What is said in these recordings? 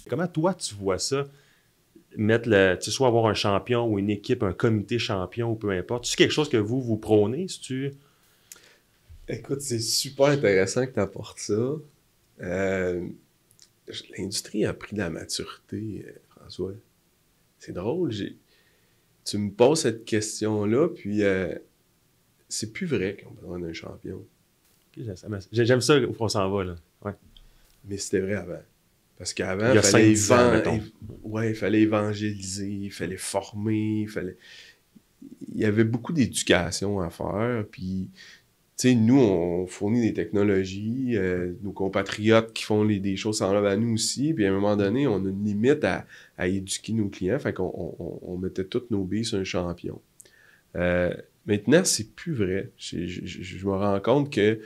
Comment toi, tu vois ça? Mettre le, tu sais, soit avoir un champion ou une équipe, un comité champion ou peu importe. C'est quelque chose que vous prônez, si tu... Écoute, c'est super intéressant que tu apportes ça. Euh, L'industrie a pris de la maturité, François. C'est drôle, tu me poses cette question-là, puis c'est plus vrai qu'on a besoin d'un champion. J'aime ça où on s'en va, là. Ouais. Mais c'était vrai avant. Parce qu'avant, Il y a 5-10 ans, mettons. ouais, il fallait évangéliser, il fallait former, il y avait beaucoup d'éducation à faire, puis tu sais, nous, on fournit des technologies, nos compatriotes qui font des choses semblables à nous aussi, puis à un moment donné, on a une limite à éduquer nos clients, fait qu'on on mettait toutes nos billes sur un champion. Euh, Maintenant, c'est plus vrai. Je me rends compte que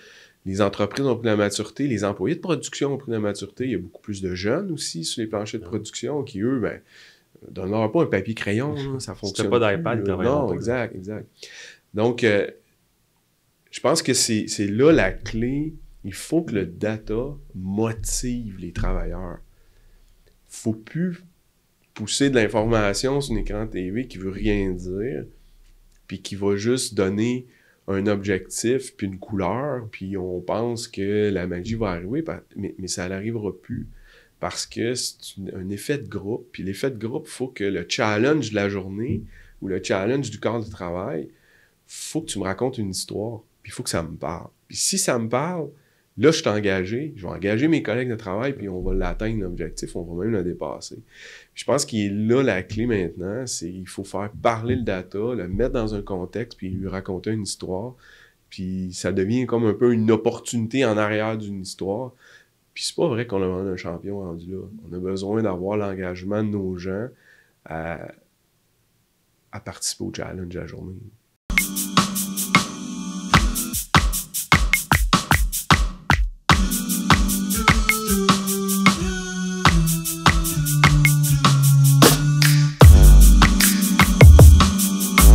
les entreprises ont pris la maturité, les employés de production ont pris la maturité, il y a beaucoup plus de jeunes aussi sur les planchers de production qui, eux, ben, donnent pas un papier-crayon, là, ça Si t'as fonctionne pas plus. d'iPad, ils travailleront Non, pas. Là. exact, exact. Donc, je pense que c'est là la clé. Il faut que le data motive les travailleurs. Faut plus pousser de l'information sur un écran TV qui veut rien dire, puis qui va juste donner un objectif, puis une couleur, puis on pense que la magie va arriver, mais ça n'arrivera plus. Parce que c'est un effet de groupe, puis l'effet de groupe, il faut que le challenge de la journée ou le challenge du corps de travail, faut que tu me racontes une histoire, puis il faut que ça me parle. Puis si ça me parle, là, je suis engagé, je vais engager mes collègues de travail, puis on va l'atteindre, l'objectif, on va même le dépasser. Puis je pense qu'il est là la clé maintenant, c'est il faut faire parler le data, le mettre dans un contexte, puis lui raconter une histoire, puis ça devient comme un peu une opportunité en arrière d'une histoire. Puis c'est pas vrai qu'on a besoin d'un champion rendu là. On a besoin d'avoir l'engagement de nos gens à, à participer au challenge de la journée.